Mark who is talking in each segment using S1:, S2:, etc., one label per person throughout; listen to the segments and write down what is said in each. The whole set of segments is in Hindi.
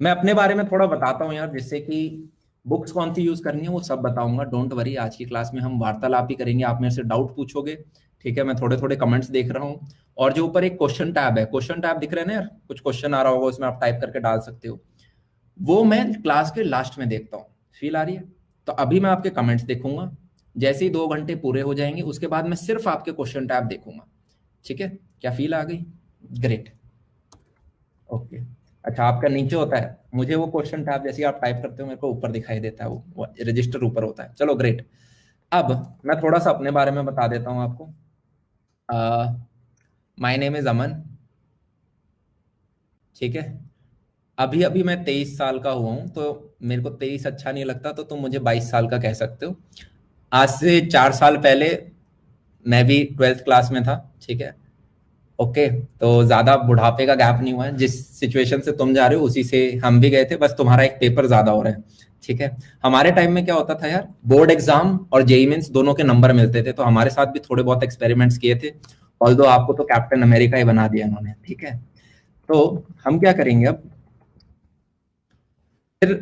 S1: मैं अपने बारे में थोड़ा बताता हूँ यार, जिससे कि बुक्स कौन सी यूज करनी है वो सब बताऊंगा। डोंट वरी, आज की क्लास में हम वार्तालाप ही करेंगे, आप मेरे से डाउट पूछोगे। ठीक है, मैं थोड़े थोड़े कमेंट्स देख रहा हूँ। और जो ऊपर एक क्वेश्चन टैब है, क्वेश्चन टैब दिख रहे हैं ना यार, कुछ क्वेश्चन आ रहा होगा उसमें, आप टाइप करके डाल सकते हो। वो मैं क्लास के लास्ट में देखता हूँ। फील आ रही है? तो अभी मैं आपके कमेंट्स देखूंगा। जैसे ही 2 घंटे पूरे हो जाएंगे उसके बाद मैं सिर्फ आपके क्वेश्चन टैब देखूंगा। ठीक है? क्या फील आ गई? ग्रेट। ओके। अच्छा, आपका नीचे होता है, मुझे वो क्वेश्चन टैब जैसे ही आप टाइप करते हो मेरे को ऊपर दिखाई देता है, वो रजिस्टर ऊपर होता है। चलो ग्रेट। अब मैं थोड़ा सा अपने बारे में बता देता हूँ आपको। माय नेम इज अमन। ठीक है। अभी अभी मैं 23 साल का हुआ हूँ, तो मेरे को 23 अच्छा नहीं लगता, तो तुम मुझे 22 साल का कह सकते हो। आज से 4 साल पहले मैं भी 12th क्लास में था। ठीक है। ओके। तो ज्यादा बुढ़ापे का गैप नहीं हुआ है, जिस सिचुएशन से तुम जा रहे हो उसी से हम भी गए थे, बस तुम्हारा एक पेपर ज्यादा हो रहा है। ठीक है। हमारे टाइम में क्या होता था यार, बोर्ड एग्जाम और जेई मेंस दोनों के नंबर मिलते थे, तो हमारे साथ भी थोड़े बहुत एक्सपेरिमेंट्स किए थे। ऑल्दो आपको तो कैप्टन अमेरिका ही बना दिया इन्होंने। ठीक है। तो हम क्या करेंगे अब, फिर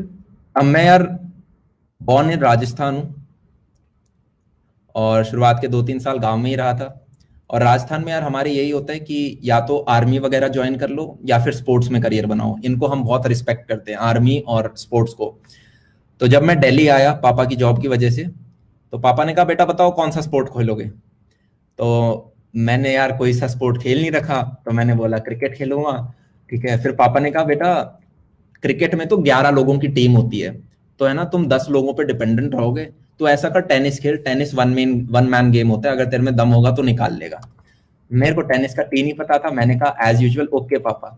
S1: अब मैं यार बॉर्न इन राजस्थान हूँ, और शुरुआत के 2-3 साल गांव में ही रहा था। और राजस्थान में यार हमारे यही होता है कि या तो आर्मी वगैरह ज्वाइन कर लो या फिर स्पोर्ट्स में करियर बनाओ। इनको हम बहुत रिस्पेक्ट करते हैं, आर्मी और स्पोर्ट्स को। तो जब मैं दिल्ली आया पापा की जॉब की वजह से, तो पापा ने कहा बेटा बताओ कौन सा स्पोर्ट खोलोगे। तो मैंने यार कोई सा स्पोर्ट खेल नहीं रखा, तो मैंने बोला क्रिकेट खेलूंगा। ठीक है। फिर पापा ने कहा बेटा क्रिकेट में तो 11 लोगों की टीम होती है, तो है ना तुम 10 लोगों पे डिपेंडेंट रहोगे। तो ऐसा कर टेनिस खेल, टेनिस वन मैन गेम होता है, अगर तेरे में दम होगा तो निकाल लेगा। मेरे को टेनिस का टी नहीं पता था, मैंने कहा एज यूजुअल ओके पापा।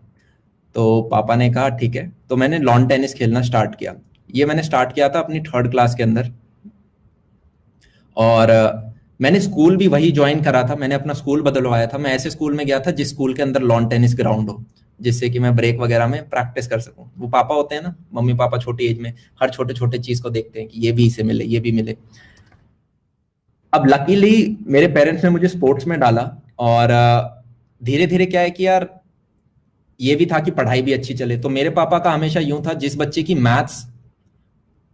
S1: तो पापा ने कहा ठीक है, तो मैंने लॉन टेनिस खेलना स्टार्ट किया। ये मैंने स्टार्ट किया था अपनी 3rd क्लास के अंदर। और मैंने स्कूल भी वही ज्वाइन करा था, मैंने अपना स्कूल बदलवाया था। मैं ऐसे स्कूल में गया था जिस स्कूल के अंदर लॉन टेनिस ग्राउंड हो, जिससे कि मैं ब्रेक वगैरह में प्रैक्टिस कर सकूं। वो पापा होते हैं ना, मम्मी पापा छोटी एज में हर छोटे छोटे चीज को देखते हैं कि ये भी इसे मिले, ये भी मिले। अब लकीली मेरे पेरेंट्स ने मुझे स्पोर्ट्स में डाला। और धीरे धीरे क्या है कि यार ये भी था कि पढ़ाई भी अच्छी चले। तो मेरे पापा का हमेशा यूं था, जिस बच्चे की मैथ्स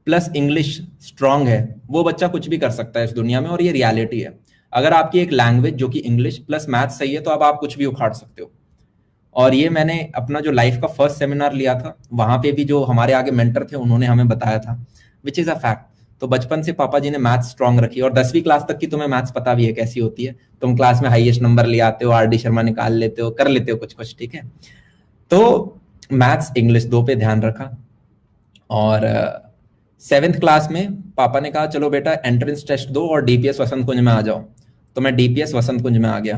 S1: प्लस इंग्लिश स्ट्रांग है वो बच्चा कुछ भी कर सकता है इस दुनिया में, और ये रियलिटी है। अगर आपकी एक लैंग्वेज जो कि इंग्लिश प्लस मैथ्स सही है, तो अब आप कुछ भी उखाड़ सकते हो। और ये मैंने अपना जो लाइफ का फर्स्ट सेमिनार लिया था, वहां पे भी जो हमारे आगे मेंटर थे उन्होंने हमें बताया था, विच इज अ फैक्ट। तो बचपन से पापा जी ने मैथ्स स्ट्रांग रखी, और 10वीं क्लास तक की तुम्हें मैथ्स पता भी है कैसी होती है। तुम क्लास में हाईएस्ट नंबर ले आते हो, आरडी शर्मा निकाल लेते हो, कर लेते हो कुछ कुछ। ठीक है। तो मैथ्स इंग्लिश दो पे ध्यान रखा। और 7th क्लास में पापा ने कहा चलो बेटा एंट्रेंस टेस्ट दो और डीपीएस वसंत कुंज में आ जाओ। तो मैं डीपीएस वसंत कुंज में आ गया।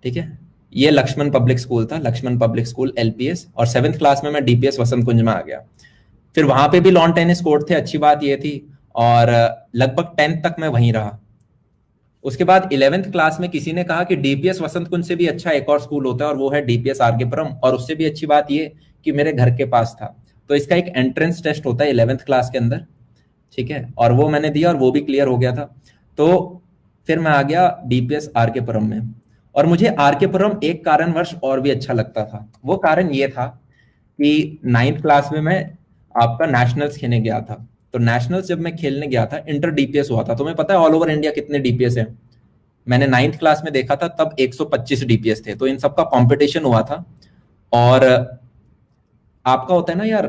S1: ठीक है। ये लक्ष्मण पब्लिक स्कूल था, लक्ष्मण पब्लिक स्कूल एलपीएस, और 7th क्लास में मैं डीपीएस वसंत कुंज में आ गया। फिर वहां पे भी लॉन टेनिस कोर्ट थे, अच्छी बात ये थी। और लगभग 10th तक मैं वहीं रहा। उसके बाद 11th क्लास में किसी ने कहा कि डीपीएस वसंत कुंज से भी अच्छा एक और स्कूल होता है, और वो है डीपीएस आरकेपुरम। और उससे भी अच्छी बात ये कि मेरे घर के पास था। तो इसका एक एंट्रेंस टेस्ट होता है 11th क्लास के अंदर। ठीक है। और वो मैंने दिया और वो भी क्लियर हो गया था। तो फिर मैं आ गया डीपीएस आरकेपुरम में। और मुझे आरकेपुरम एक कारणवश और भी अच्छा लगता था। वो कारण ये था कि 9th क्लास में मैं आपका नेशनल्स खेलने गया था। तो नेशनल्स जब मैं खेलने गया था, इंटर डीपीएस हुआ था। तुम्हें पता है ऑल ओवर इंडिया कितने डीपीएस है? मैंने 9th क्लास में देखा था, तब 125 डीपीएस थे। तो इन सबका कंपटीशन हुआ था। और आपका होता है ना यार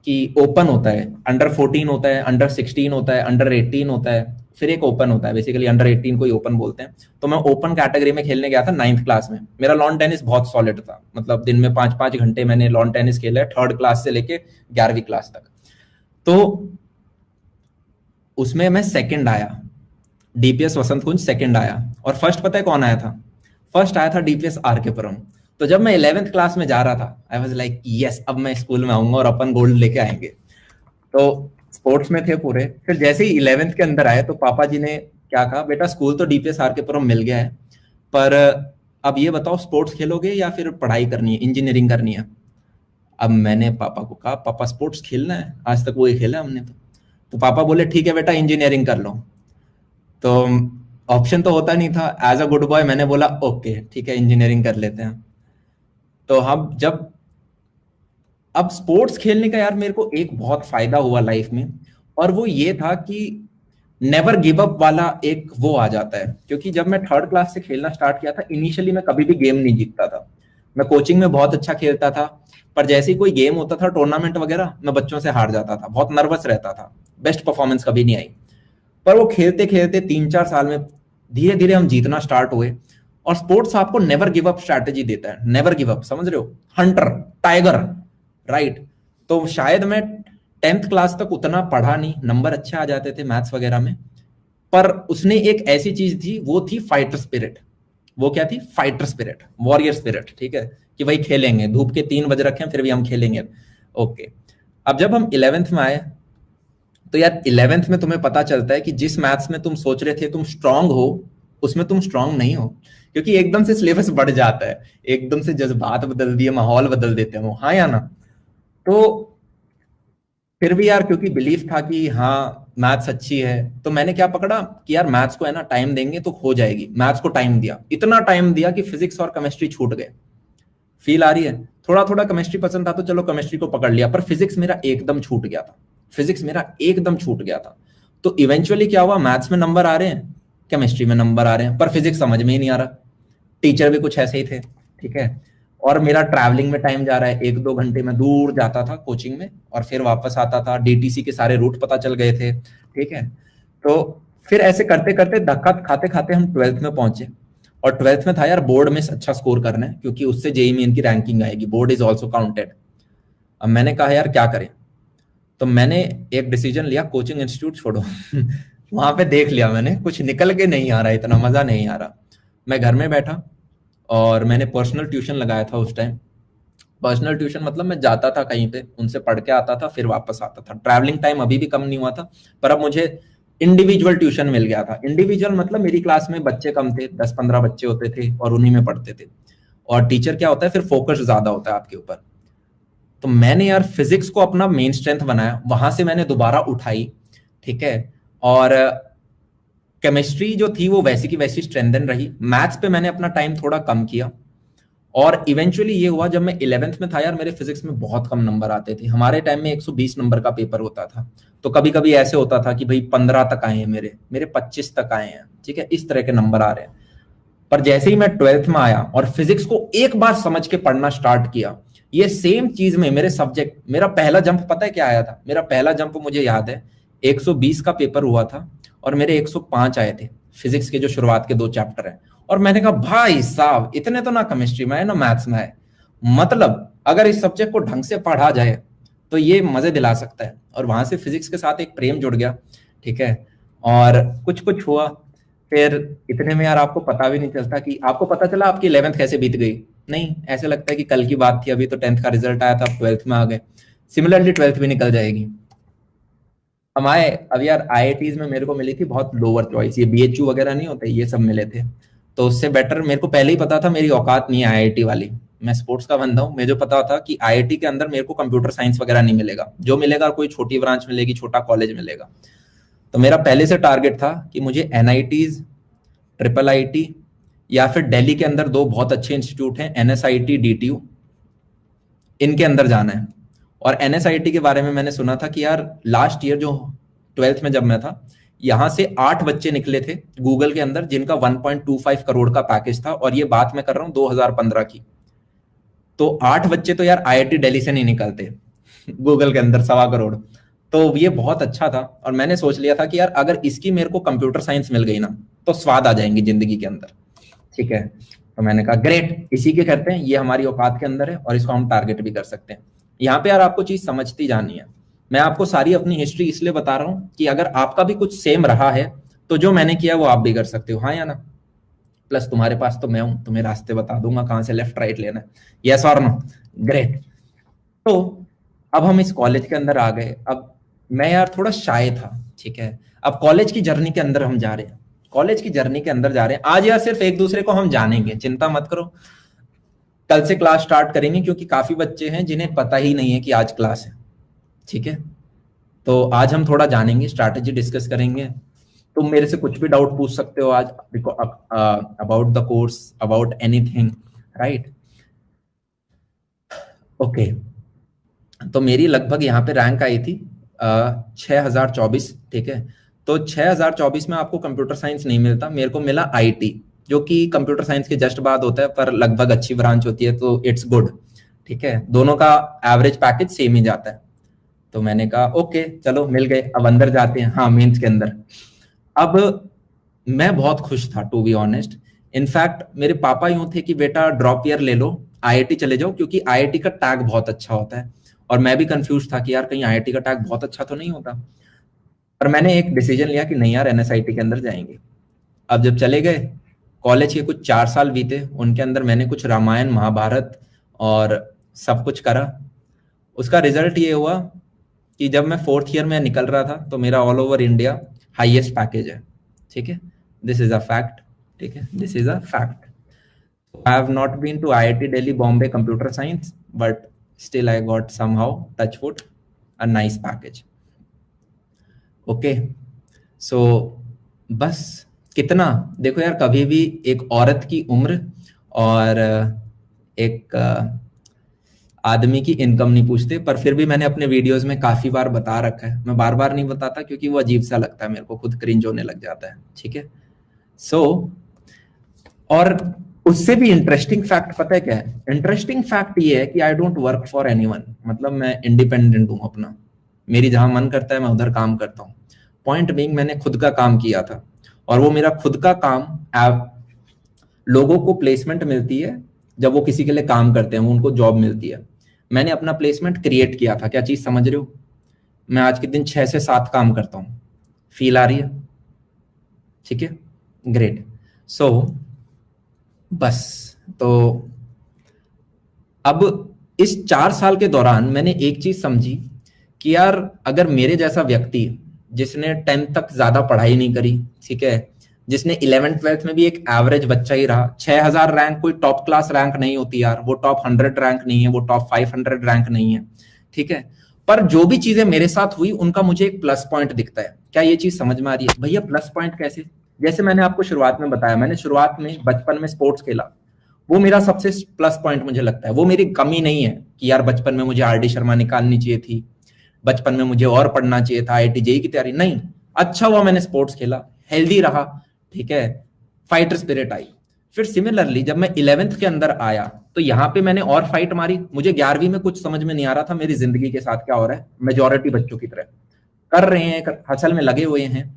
S1: कि ओपन होता है, अंडर 14 होता है, अंडर 16 होता है, अंडर 18 होता है, फिर एक ओपन होता है। बेसिकली अंडर 18 को ही ओपन बोलते हैं। तो मैं ओपन कैटेगरी में खेलने गया था 9th क्लास में। मेरा लॉन टेनिस बहुत सॉलिड था, मतलब दिन में 5-5 घंटे मैंने लॉन टेनिस खेला है, 3rd क्लास से लेके 11वीं क्लास तक। तो उसमें मैं सेकंड आया, डीपीएस वसंत कुंज सेकंड आया। और फर्स्ट पता है कौन आया था? फर्स्ट आया था डीपीएस आरकेपुरम। तो जब मैं 11th क्लास में जा रहा था, आई वाज लाइक यस, अब मैं स्कूल में आऊंगा और अपन गोल्ड लेके आएंगे। तो स्पोर्ट्स में थे पूरे। फिर जैसे ही 11th के अंदर आए, तो पापा जी ने क्या कहा, बेटा स्कूल तो डीपीएस आरकेपुरम मिल गया है, पर अब ये बताओ स्पोर्ट्स खेलोगे या फिर पढ़ाई करनी है, इंजीनियरिंग करनी है? अब मैंने पापा को कहा पापा स्पोर्ट्स खेलना है, आज तक वही खेला हमने। तो पापा बोले ठीक है बेटा इंजीनियरिंग कर लो। तो ऑप्शन तो होता नहीं था, एज अ गुड बॉय मैंने बोला ओके ठीक है इंजीनियरिंग कर लेते हैं। तो हम जब अब स्पोर्ट्स खेलने का यार मेरे को एक बहुत फायदा हुआ लाइफ में, और वो ये था कि नेवर गिव अप वाला एक वो आ जाता है। क्योंकि जब मैं थर्ड क्लास से खेलना स्टार्ट किया था, इनिशियली मैं कभी भी गेम नहीं जीतता था। मैं कोचिंग में बहुत अच्छा खेलता था, पर जैसे ही कोई गेम होता था टूर्नामेंट वगैरह, मैं बच्चों से हार जाता था, बहुत नर्वस रहता था, बेस्ट परफॉर्मेंस कभी नहीं आई। पर वो खेलते खेलते 3-4 साल में धीरे धीरे हम जीतना स्टार्ट हुए। और स्पोर्ट्स आपको नेवर गिव अप स्ट्रैटेजी देता है, नेवर गिव अप, समझ रहे हो, हंटर, टाइगर, राइट। तो शायद मैं 10th क्लास तक उतना पढ़ा नहीं, नंबर अच्छे आ जाते थे मैथ्स वगैरह में, पर उसने एक ऐसी चीज थी, वो थी फाइटर स्पिरिट। वो क्या थी? फाइटर स्पिरिट, वॉरियर स्पिरिट, ठीक है, कि भाई खेलेंगे, धूप के 3 बज रखे हैं फिर भी हम खेलेंगे। ओके। अब जब हम 11th में आए, तो यार 11th में तुम्हें पता चलता है कि जिस मैथ्स में तुम सोच रहे थे तुम स्ट्रांग हो, उसमें तुम स्ट्रांग नहीं हो। क्योंकि एकदम से सिलेबस बढ़ जाता है, एकदम से जज्बात बदल दिए, माहौल बदल देते हैं वो, हाँ या ना। तो फिर भी यार क्योंकि बिलीफ था कि हाँ मैथ्स अच्छी है, तो मैंने क्या पकड़ा कि यार मैथ्स को है ना टाइम देंगे तो हो जाएगी। मैथ्स को टाइम दिया, इतना टाइम दिया कि फिजिक्स और केमिस्ट्री छूट गए। फील आ रही है? थोड़ा थोड़ा केमिस्ट्री पसंद था तो चलो केमिस्ट्री को पकड़ लिया, पर फिजिक्स मेरा एकदम छूट गया था। फिजिक्स मेरा एकदम छूट गया था। तो इवेंचुअली क्या हुआ, मैथ्स में नंबर आ रहे हैं, केमिस्ट्री में नंबर आ रहे हैं, पर फिजिक्स समझ में ही नहीं आ रहा। टीचर भी कुछ ऐसे ही थे, ठीक है। और मेरा ट्रैवलिंग में टाइम जा रहा है, 1-2 घंटे में दूर जाता था कोचिंग में, और फिर वापस आता था, डीटीसी के सारे रूट पता चल गए थे, ठीक है। तो फिर ऐसे करते करते धक्का खाते खाते हम 12th में पहुंचे। और 12th में था यार बोर्ड में अच्छा स्कोर करना है, क्योंकि उससे जेईई मेन की रैंकिंग आएगी, बोर्ड इज ऑल्सो काउंटेड। अब मैंने कहा यार क्या करें, तो मैंने एक डिसीजन लिया, कोचिंग इंस्टीट्यूट छोड़ो। वहां पे देख लिया मैंने, कुछ निकल के नहीं आ रहा, इतना मजा नहीं आ रहा। मैं घर में बैठा और मैंने पर्सनल ट्यूशन लगाया था उस टाइम। पर्सनल ट्यूशन मतलब मैं जाता था कहीं पे, उनसे पढ़ के आता था, फिर वापस आता था। ट्रैवलिंग टाइम अभी भी कम नहीं हुआ था, पर अब मुझे इंडिविजुअल ट्यूशन मिल गया था। इंडिविजुअल मतलब मेरी क्लास में बच्चे कम थे, 10-15 बच्चे होते थे और उन्हीं में पढ़ते थे। और टीचर क्या होता है, फिर फोकस ज्यादा होता है आपके ऊपर। तो मैंने यार फिजिक्स को अपना मेन स्ट्रेंथ बनाया, वहां से मैंने दोबारा उठाई, ठीक है। और केमिस्ट्री जो थी वो वैसी की वैसी स्ट्रेंथन रही। मैथ्स पे मैंने अपना टाइम थोड़ा कम किया। और इवेंचुअली ये हुआ, जब मैं 11th में था यार, मेरे फिजिक्स में बहुत कम नंबर आते थे। हमारे टाइम में 120 नंबर का पेपर होता था। तो कभी कभी ऐसे होता था कि भाई 15 तक आए हैं, मेरे मेरे 25 तक आए हैं, ठीक है, इस तरह के नंबर आ रहे हैं। पर जैसे ही मैं 12th में आया और फिजिक्स को एक बार समझ के पढ़ना स्टार्ट किया, ये सेम चीज में मेरे सब्जेक्ट, मेरा पहला जंप पता है क्या आया था? मेरा पहला जंप मुझे याद है, 120 का पेपर हुआ था और मेरे 105 आए थे फिजिक्स के जो शुरुआत के 2 चैप्टर हैं। और मैंने कहा भाई साहब, इतने तो ना केमिस्ट्री में है ना मैथ्स में है, मतलब अगर इस सब्जेक्ट को ढंग से पढ़ा जाए तो ये मजे दिला सकता है। और वहां से फिजिक्स के साथ एक प्रेम जुड़ गया, ठीक है। और कुछ कुछ हुआ, फिर इतने में यार आपको पता भी नहीं चलता कि आपको पता चला आपकी 11th कैसे बीत गई। नहीं, ऐसे लगता है कि कल की बात थी, अभी तो 10th का रिजल्ट आया था, अब 12th में आ गए। सिमिलरली 12th भी निकल जाएगी। हम आए, अब यार आईआईटीज में मेरे को मिली थी बहुत लोअर चॉइस, ये बीएचयू वगैरह नहीं होते, ये सब मिले थे। तो उससे बेटर मेरे को पहले ही पता था मेरी औकात नहीं है आईआईटी वाली। मैं स्पोर्ट्स का बंदा हूँ, मुझे जो पता था कि आईआईटी के अंदर मेरे को कंप्यूटर साइंस वगैरह नहीं मिलेगा, जो मिलेगा कोई छोटी ब्रांच मिलेगी, छोटा कॉलेज मिलेगा। तो मेरा पहले से टारगेट था कि मुझे एनआईटीज, ट्रिपल आईटी, या फिर दिल्ली के अंदर 2 बहुत अच्छे इंस्टीट्यूट हैं, एनएसआईटी, डीटीयू, इनके अंदर जाना है। और एनएसआईटी के बारे में मैंने सुना था कि यार लास्ट ईयर जो 12th में जब मैं था, यहां से 8 बच्चे निकले थे गूगल के अंदर जिनका 1.25 करोड़ का पैकेज था, और ये बात मैं कर रहा हूं 2015 की। तो 8 बच्चे तो यार आईआईटी दिल्ली से नहीं निकलते, गूगल के अंदर 1.25 करोड़। तो ये बहुत अच्छा था, और मैंने सोच लिया था कि यार अगर इसकी मेरे को कंप्यूटर साइंस मिल गई ना, तो स्वाद आ जाएंगी जिंदगी के अंदर, ठीक है। तो मैंने कहा ग्रेट, इसी के करते हैं, ये हमारी औकात के अंदर है और इसको हम टारगेट भी कर सकते हैं। यहाँ पे यार आपको चीज समझती जानी है। मैं आपको सारी अपनी हिस्ट्री इसलिए बता रहा हूँ कि अगर आपका भी कुछ सेम रहा है, तो जो मैंने किया वो आप भी कर सकते हो, हाँ या ना। प्लस तुम्हारे पास तो मैं हूं, तुम्हें रास्ते बता दूंगा कहाँ से लेफ्ट राइट लेना है, यस और नो, ग्रेट। तो अब हम इस कॉलेज के अंदर आ गए। अब मैं यार थोड़ा शाय था, ठीक है। अब कॉलेज की जर्नी के अंदर हम जा रहे हैं, कॉलेज की जर्नी के अंदर जा रहे हैं। आज यार सिर्फ एक दूसरे को हम जानेंगे, चिंता मत करो। कल से क्लास स्टार्ट करेंगे, क्योंकि काफी बच्चे हैं जिन्हें पता ही नहीं है कि आज क्लास है, ठीक है। तो आज हम थोड़ा जानेंगे, स्ट्रैटेजी डिस्कस करेंगे। तुम मेरे से कुछ भी डाउट पूछ सकते हो आज, about the course, about anything, right. Okay. तो मेरी लगभग यहाँ पे रैंक आई थी 6024, ठीक है। तो 6024 में आपको कंप्यूटर साइंस नहीं मिलता, मेरे को मिला आईटी, जो कि कंप्यूटर साइंस के जस्ट बाद होता है, पर लगभग अच्छी ब्रांच होती है, तो इट्स गुड, ठीक है। दोनों का एवरेज पैकेज सेम ही जाता है। तो मैंने कहा ओके चलो मिल गए, अब अंदर जाते हैं, हाँ मेंस के अंदर। अब मैं बहुत खुश था टू बी ऑनेस्ट। इनफैक्ट मेरे पापा यूं थे कि बेटा ड्रॉप ईयर ले लो, आईआईटी चले जाओ, क्योंकि आईआईटी का टैग बहुत अच्छा होता है। और मैं भी कंफ्यूज था कि यार कहीं आईआईटी का टैग बहुत अच्छा तो नहीं होता। पर मैंने एक डिसीजन लिया कि नहीं यार एनएसआईटी के अंदर जाएंगे। अब जब चले गए, कॉलेज के कुछ 4 साल बीते, उनके अंदर मैंने कुछ रामायण महाभारत और सब कुछ करा। उसका रिजल्ट ये हुआ कि जब मैं 4th ईयर में निकल रहा था, तो मेरा all over India highest package है, ठीक है। दिस इज अ फैक्ट, ठीक है, this is a fact. I have not been to IIT Delhi Bombay computer science, but still I got somehow touch wood a nice package. Okay, so बस कितना, देखो यार कभी भी एक औरत की उम्र और एक आदमी की इनकम नहीं पूछते, पर फिर भी मैंने अपने वीडियोस में काफी बार बता रखा है। मैं बार बार नहीं बताता क्योंकि वो अजीब सा लगता है, मेरे को खुद क्रिंज होने लग जाता है, ठीक है। सो और उससे भी इंटरेस्टिंग फैक्ट पता है क्या है? इंटरेस्टिंग फैक्ट ये है कि I don't work for anyone, मतलब मैं इंडिपेंडेंट हूं अपना, मेरी जहां मन करता है मैं उधर काम करता हूँ। पॉइंट बीइंग मैंने खुद का काम किया था, और वो मेरा खुद का काम, लोगों को प्लेसमेंट मिलती है जब वो किसी के लिए काम करते हैं, उनको जॉब मिलती है। मैंने अपना प्लेसमेंट क्रिएट किया था, क्या चीज समझ रहे हो? मैं आज के दिन 6 से 7 काम करता हूँ, फील आ रही है? ठीक है, ग्रेट। सो बस, तो अब इस 4 साल के दौरान मैंने एक चीज समझी कि यार अगर मेरे जैसा व्यक्ति जिसने 10th तक ज्यादा पढ़ाई नहीं करी, ठीक है, जिसने 11th 12th में भी एक एवरेज बच्चा ही रहा, 6000 रैंक कोई टॉप क्लास रैंक नहीं होती यार, वो टॉप 100 रैंक नहीं है, वो टॉप 500 रैंक नहीं है, ठीक है। पर जो भी चीजें मेरे साथ हुई उनका मुझे एक प्लस पॉइंट दिखता है। क्या ये चीज समझ में आ रही है भैया? प्लस पॉइंट कैसे? जैसे मैंने आपको शुरुआत में बताया, मैंने शुरुआत में बचपन में स्पोर्ट्स खेला, वो मेरा सबसे प्लस पॉइंट मुझे लगता है। वो मेरी कमी नहीं है कि यार बचपन में मुझे आरडी शर्मा निकालनी चाहिए थी, बचपन में मुझे और पढ़ना चाहिए था, आईआईटी जेईई की तैयारी नहीं, अच्छा हुआ मैंने स्पोर्ट्स खेला, हेल्दी रहा, ठीक है, फाइटर स्पिरिट आई। फिर सिमिलरली जब मैं 11th के अंदर आया, तो यहाँ पे मैंने और फाइट मारी। मुझे 11वीं में कुछ समझ में नहीं आ रहा था मेरी जिंदगी के साथ क्या हो रहा है, मेजोरिटी बच्चों की तरह कर रहे हैं, हसल में लगे हुए हैं।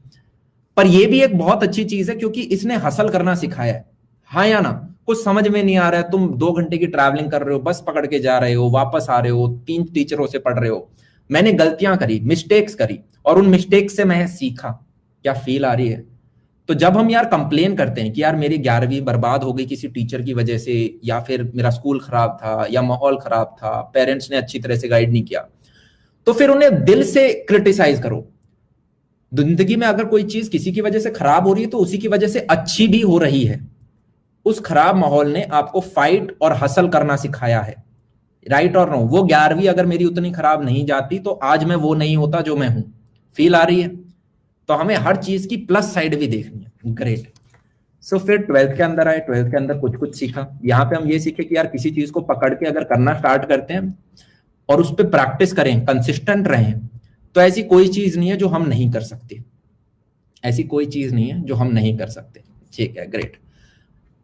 S1: पर ये भी एक बहुत अच्छी चीज है क्योंकि इसने हसल करना सिखाया है, हाँ या ना? कुछ समझ में नहीं आ रहा है, तुम 2 घंटे की ट्रैवलिंग कर रहे हो, बस पकड़ के जा रहे हो, वापस आ रहे हो, 3 टीचरों से पढ़ रहे हो। मैंने गलतियां करी, मिस्टेक्स करी, और उन मिस्टेक्स से मैं सीखा। क्या फील आ रही है? तो जब हम यार कंप्लेन करते हैं कि यार मेरी 11वीं बर्बाद हो गई किसी टीचर की वजह से, या फिर मेरा स्कूल खराब था, या माहौल खराब था, पेरेंट्स ने अच्छी तरह से गाइड नहीं किया, तो फिर उन्हें दिल से क्रिटिसाइज करो। जिंदगी में अगर कोई चीज किसी की वजह से खराब हो रही है तो उसी की वजह से अच्छी भी हो रही है। उस खराब माहौल ने आपको फाइट और हसल करना सिखाया है, राइट और नो? वो 11वीं अगर मेरी उतनी खराब नहीं जाती तो आज मैं वो नहीं होता जो मैं हूं। फील आ रही है? तो हमें हर चीज की प्लस साइड भी देखनी है, ग्रेट। सो फिर 12th के अंदर आए, 12th के अंदर कुछ कुछ सीखा। यहाँ पे हम ये सीखे कि यार किसी चीज को पकड़ के अगर करना स्टार्ट करते हैं और उस पर प्रैक्टिस करें, कंसिस्टेंट रहें, तो ऐसी कोई चीज नहीं है जो हम नहीं कर सकते, ऐसी कोई चीज नहीं है जो हम नहीं कर सकते, ठीक है, ग्रेट।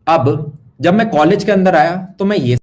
S1: अब जब मैं कॉलेज के अंदर आया तो मैं ये